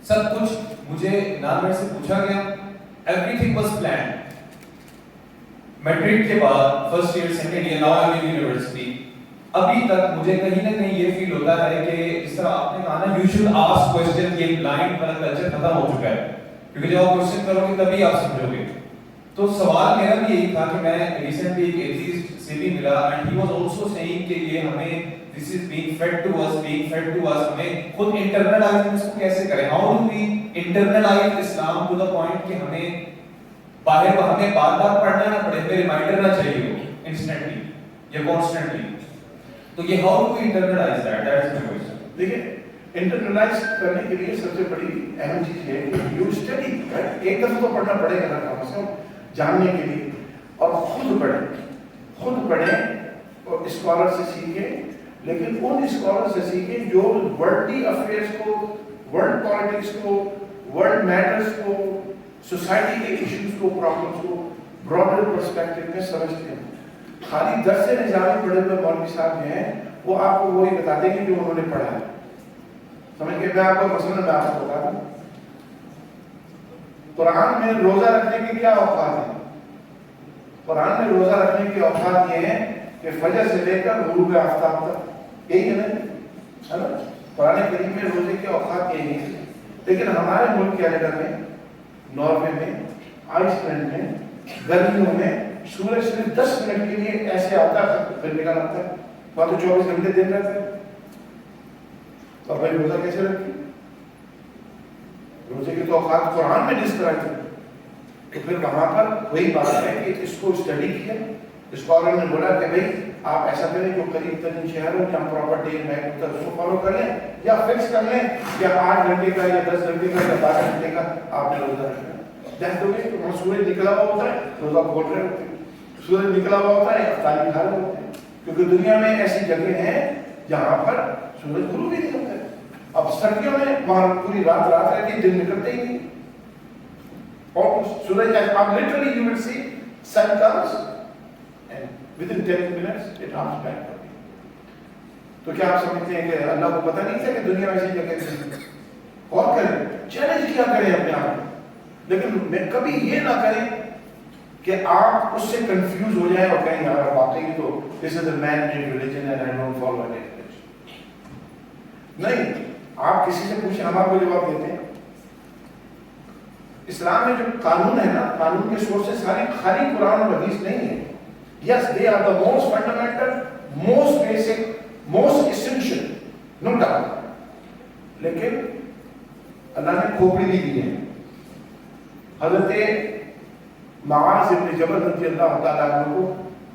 سب کچھ مجھے انوائرمنٹ سے پوچھا گیا, everything was plan. Matric کے بعد first year second year now I am in university, ابھی تک مجھے کہیں نہ کہیں یہ فیل ہوتا ہے کہ جس طرح آپ نے کہا نا, یو شوڈ آسک کوسچن, یہ بلائنڈ والا کلچر ختم ہو چکا ہے, کیونکہ جب آپ کوسچن کرو گے تبھی آپ سمجھو گے. تو سوال میرا بھی یہی تھا کہ میں ریسنٹلی ایک ایتھیسٹ سے بھی ملا, and he was also seeing کہ یہ ہمیں this is being fed to us, ہمیں خود انٹرنلائز اس کو کیسے کریں, how do we internalise Islam to the point کہ ہمیں باہر ہمیں بار بار پڑھنا نہ پڑے, ہمیں ریمائنڈر نہ چاہیے ہو انسٹنٹلی یا کانسٹنٹلی. تو یہ how do we internalise that, that is my question. دیکھیں انٹرنلائز کرنے کے لیے سب سے بڑی اہم چیز ہے کہ یو اسٹڈی, ایک دفعہ تو پڑھنا پڑے گا نا کم از کم جاننے کے لیے, اور خود پڑھیں اور اسکالر سے سیکھیں, لیکن ان اسکالر سے سیکھیں جو ورلڈلی افیئرس کو, ورلڈ پالیٹکس کو, ورلڈ میٹرز کو, سوسائٹی کے ایشوز کو, پرابلمس کو براڈر پرسپیکٹو میں سمجھتے ہیں. خالی درس نظامی پڑھے ہوئے مولوی صاحب جو ہیں وہ آپ کو وہی بتا دیں گے جو انہوں نے پڑھا ہے, سمجھ کے. میں آپ کو مثلاً میں آپ کو بتا دوں, قرآن میں روزہ رکھنے کے کیا اوقات ہیں؟ قرآن میں روزہ رکھنے کے اوقات یہ ہیں کہ فجر سے لے کر غروب آفتاب تک, یہی ہے نا. قرآن کریم میں روزے کے اوقات یہی ہیں, لیکن ہمارے ملک کینیڈا میں, ناروے میں, آئس لینڈ میں گرمیوں میں سورج صرف 10 منٹ کے لیے ایسے آتا ہے پھر نکل آتا ہے, وہاں تو 24 گھنٹے دن رہتا ہے. تو بھائی روزہ کیسے رکھیں؟ روزے کے تو اوقات قرآن میں ڈسکرائب ہے. تو پھر وہاں پر وہی بات ہے کہ اس کو اسٹڈی کیا, اسکالر نے بولا کہ بھائی آپ ایسا کریں جو قریب ترین شہر ہو جہاں پراپر ڈے نائٹ ہوتا ہے اس کو فالو کر لیں, یا فکس کر لیں یا 8 گھنٹے کا یا 10 گھنٹے کا یا 12 گھنٹے کا آپ نے روزہ رکھنا. دیکھ دو گے تو وہاں سورج نکلا ہوا ہوتا ہے, روزہ کھول رہے ہوتے ہیں, سورج نکلا ہوا ہوتا ہے, افطاری کھا رہے ہوتے ہیں, کیونکہ دنیا میں ایسی جگہ ہیں جہاں پر سورج غروب ہی نہیں ہوتا ہے. اب سردیوں میں وہاں پوری رات رہتی ہے, دن نکلتے ہی نہیں, اور سورج آپ literally you will see sun comes and within 10 minutes it comes back. تو کیا آپ سمجھتے ہیں کہ اللہ کو پتہ نہیں تھا کہ دنیا میں ایسی جگہ تھی؟ اور کریں, چیلنج کیا کریں اپنے آپ کو, لیکن میں کبھی یہ نہ کریں کہ آپ اس سے کنفیوز ہو جائیں اور کہیں یار واقعی تو this is a man made religion and I don't follow it. نہیں, آپ کسی سے پوچھیں, ہم آپ کو جواب دیتے ہیں. اسلام میں جو قانون ہے نا, قانون کے سورسز خالی قرآن اور حدیث نہیں ہے. Yes they are the most fundamental, most basic, most essential, no doubt, لیکن اللہ نے کھوپڑی بھی دی ہے. حضرت معاذ بن جبل رضی اللہ تعالیٰ عنہ کو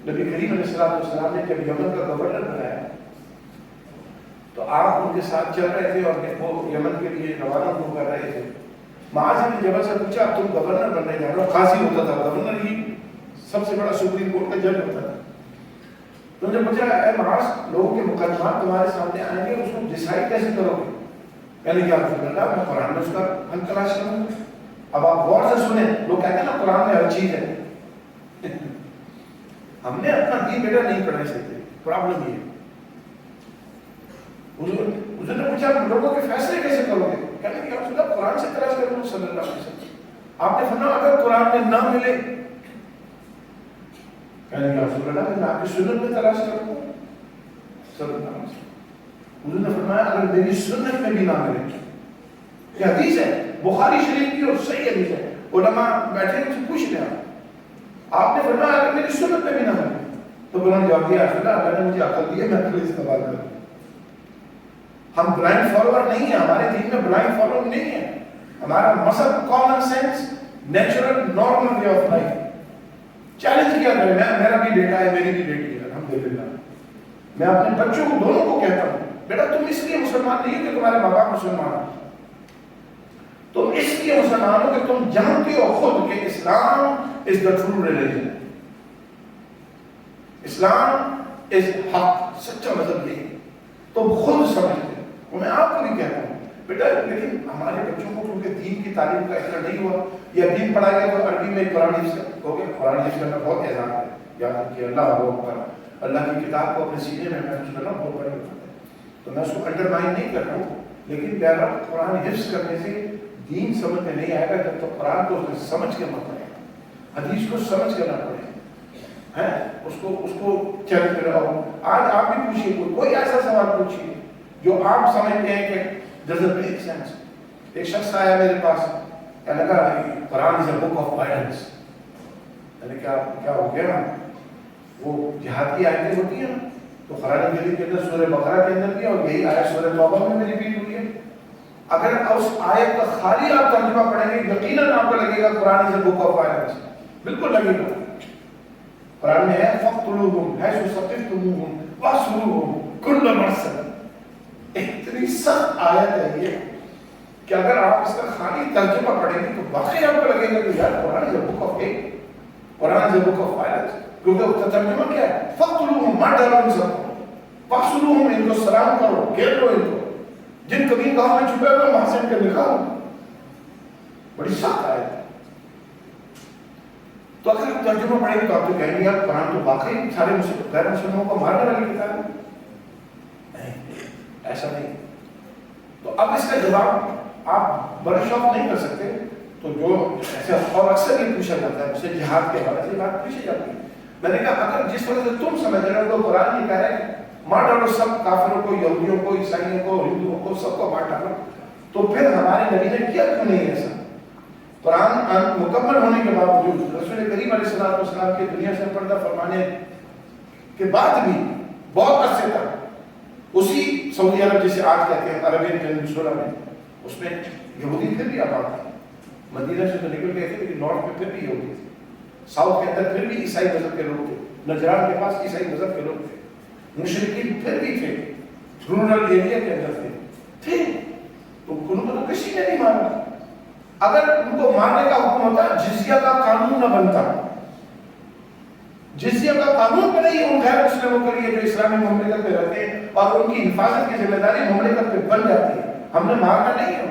نبی کریم علیہ السلام نے جب یمن کا گورنر بنایا تو آپ ان کے ساتھ چل رہے تھے اور وہ یمن کے لیے روانہ ہو کر رہے تھے. معاذ بن جبل سے پوچھا تم گورنر بننے جا رہے ہو, قاضی ہوتا تھا, گورنر ہی سب سے بڑا سپریم کورٹ کا جج ہوتا تھا. تو نے پوچھا اے معاذ لوگوں کے مقدمات تمہارے سامنے آئیں گے, اس کو ڈیسائیڈ کیسے کرو گے؟ کہنے کیا رسول اللہ, میں قرآن میں اس کا حل تلاش کروں گا. اب آپ غور سے سنیں, لوگ کہتے ہیں نا قرآن میں ہر چیز ہے. ہم نے اپنا دین بیٹا نہیں پڑھا سکتے, پرابلم یہ ہے. حضور نے پوچھا لوگوں کے فیصلے کیسے کرو گے؟ کہنے کہ رسول اللہ قرآن سے تلاش کروں گا صلی اللہ علیہ وسلم. آپ نے فرمایا اگر قرآن میں نہ ملے, کہنے کہ رسول اللہ میں آپ کی سنت میں تلاش کروں گا صلی اللہ علیہ وسلم. حضور نے فرمایا اگر میری سنت میں بھی نہ ملے, یہ حدیث ہے بخاری شریف کی اور صحیح حدیث ہے, علماء بیٹھے ان سے پوچھ لیں, آپ نے فرمایا اگر میری سنت میں بھی نہ ملے, تو انہوں نے جواب دیا رسول اللہ اللہ نے مجھے عقل دی ہے, میں عقل استعمال کروں. ہم بلائنڈ فالوور نہیں ہیں, ہمارے دین میں بلائنڈ فالوور نہیں ہے. ہمارا مذہب common sense, natural, normal way of life. Challenge کیا کریں, میرا بھی بیٹا ہے, میری بھی بیٹی ہے, الحمدللہ. میں اپنے بچوں کو دونوں کو کہتا ہوں بیٹا تم اس لیے مسلمان نہیں کہ تمہارے ماں باپ مسلمان ہو, تم اس لیے مسلمان ہو کہ تم جانتے ہو خود کہ اسلام از دا ٹرو ریلیجن. اسلام از حق, سچا مذہب یہی, تم خود سمجھتے. میں آپ کو بھی کہتا ہوں بیٹا, لیکن ہمارے بچوں کو کیونکہ دین کی تعلیم کا اتنا نہیں ہوا, یا دین پڑھا گیا تو عربی میں قرآن حفظ کہو گے, قرآن حفظ کرنا بہت اعزاز ہے, یاد کہ اللہ اکبر, اللہ کی کتاب کو اپنے سینے میں محسوس کرنا بہت بڑی بات ہے. تو میں اس کو انڈرمائن نہیں کر رہا ہوں, لیکن پیارا قرآن حفظ کرنے سے دین سمجھ میں نہیں آئے گا جب تک قرآن کو سمجھ کے مت پڑے گا، حدیث کو سمجھ کے نہ پڑے ہیں، اس کو چل کر رہا. آج آپ بھی پوچھیے، کوئی ایسا سوال پوچھیے جو آپ سمجھتے ہیں کہ doesn't make sense. ایک شخص آیا میرے پاس، کہنے لگا قرآن is a book of violence. میں نے کہا کیا ہو گیا؟ وہ جہاد کی آیتیں ہوتی ہیں نا، تو قرآن مجید کے اندر سورہ بقرہ کے اندر بھی، اور یہی آیت سورہ توبہ میں ریپیٹ ہوئی ہے. اگر اس آیت کا خالی آپ ترجمہ پڑھیں گے یقیناً آپ کو لگے گا قرآن is a book of violence. بالکل لگے گا. قرآن میں ہے فَقْتُلُوهُمْ حَيْثُ ثَقِفْتُمُوهُمْ وَاحْصُرُوهُمْ كُلَّ مَرْصَدٍ. اتنی سخت آیت ہے یہ کہ اگر آپ اس کا خالی ترجمہ پڑھیں گے تو واقعی آپ کو لگے گا کہ یار قرآن is a book of hate, Quran is a book of violence. کیونکہ اس کا ترجمہ کیا ہے؟ فَقْتُلُوهُمْ مَا ڈالو ان سب کو، وَاحْصُرُوهُمْ ان کو سلام کرو، گھیر لو ان کو، جن کبھی گاؤں میں چھپے ہوئے وہاں سے ان کے نکالو. بڑی سخت آیت ہے. تو اگر آپ ترجمہ پڑھیں گے تو آپ تو کہیں گے یار قرآن تو واقعی سارے غیر مسلموں کو مارنے والی کتاب ہے. نہیں، ایسا نہیں. تو اب اس کا جواب آپ بڑے شوق نہیں کر سکتے. تو جو ایسے اور اکثر یہ پوچھا جاتا ہے، اسے جہاد کے حوالے سے بات پوچھی جاتی ہے. میں نے کہا اگر جس طرح سے تم سمجھ رہے ہو تو قرآن یہ کہہ رہا ہے مار ڈالو سب کافروں کو، یہودیوں کو، عیسائیوں کو، ہندوؤں کو، سب کو مار ڈالو، تو پھر ہمارے نبی نے کیا کیوں نہیں ایسا؟ قرآن مکمل ہونے کے باوجود رسول کریم علیہ السلام کے دنیا سے پردہ فرمانے کے بعد بھی بہت عرصے تک اسی سعودی عرب جسے آج کہتے ہیں عربین پیننسولا میں، اس میں یہودی پھر بھی آباد تھے. مدینہ سے تو نکل گئے تھے لیکن نارتھ میں پھر بھی یہودی تھے. ساؤتھ کے اندر پھر بھی عیسائی مذہب کے لوگ تھے. نجران کے پاس عیسائی مذہب کے لوگ تھے. مشرکین پھر بھی تھے، رورل ایریا کے اندر تھے. تو ان کو تو کسی نے نہیں مارا. اگر ان کو مارنے کا حکم ہوتا جزیہ کا قانون نہ بنتا. جزیہ کا قانون بنائی ان غیر مسلموں کے لیے جو اسلامی مملکت میں رہتے ہیں، اور ان کی حفاظت کی ذمہ داری مملکت پہ بن جاتی ہے. ہم نے مارنا نہیں ہے.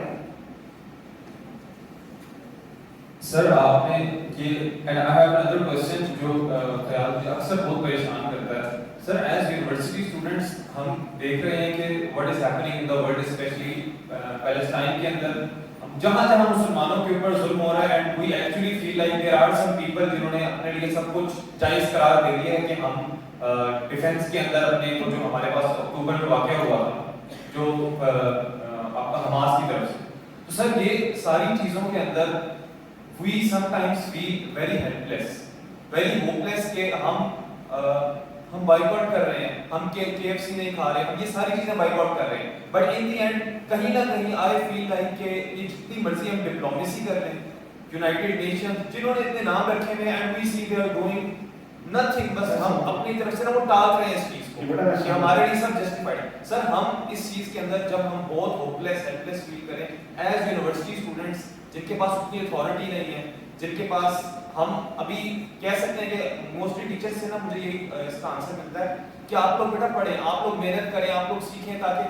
سر آپ نے یہ and I have another question جو خیال مجھے اکثر بہت پریشان کرتا ہے. سر ایز یونیورسٹی اسٹوڈنٹس ہم دیکھ رہے ہیں کہ what is happening in the world, especially Palestine کے اندر جہاں جہاں مسلمانوں کے اوپر ظلم ہو رہا ہے. And we actually feel like there are some people جنہوں نے اپنے لیے سب کچھ جائز قرار دے دیا ہے کہ ہم ڈیفینس کے اندر اپنے کو جو ہمارے پاس اکتوبر میں واقع ہوا تھا جو آپ کا حماس کی طرف سے. تو سر یہ ساری چیزوں کے اندر we sometimes feel very helpless, very hopeless کہ ہم بائیکاٹ کر رہے ہیں، ہم KFC نہیں کھا رہے، ہم یہ ساری چیزیں بائیکاٹ کر رہے ہیں. بٹ ان دی اینڈ کہیں نہ کہیں آئی فیل لائک کہ یہ جتنی مرضی ہم ڈپلومیسی کر لیں، یونائٹیڈ نیشن جنہوں نے اتنے نام رکھے ہوئے ہیں، and we see they are doing nothing, بس ہم اپنی طرف سے نا وہ ٹال رہے ہیں اس چیز کو کہ ہمارے لیے سب جسٹیفائڈ. سر ہم اس چیز کے اندر جب ہم بہت ہوپلیس ہیلپلیس فیل کریں ایز یونیورسٹی اسٹوڈنٹس جن کے پاس اتنی اتھارٹی نہیں ہے، جن کے پاس ہم ابھی کہہ سکتے ہیں کہ موسٹلی ٹیچر سے نا مجھے یہی اس کا آنسر ملتا ہے کہ آپ لوگ بیٹا پڑھیں، آپ لوگ محنت کریں، آپ لوگ سیکھیں تاکہ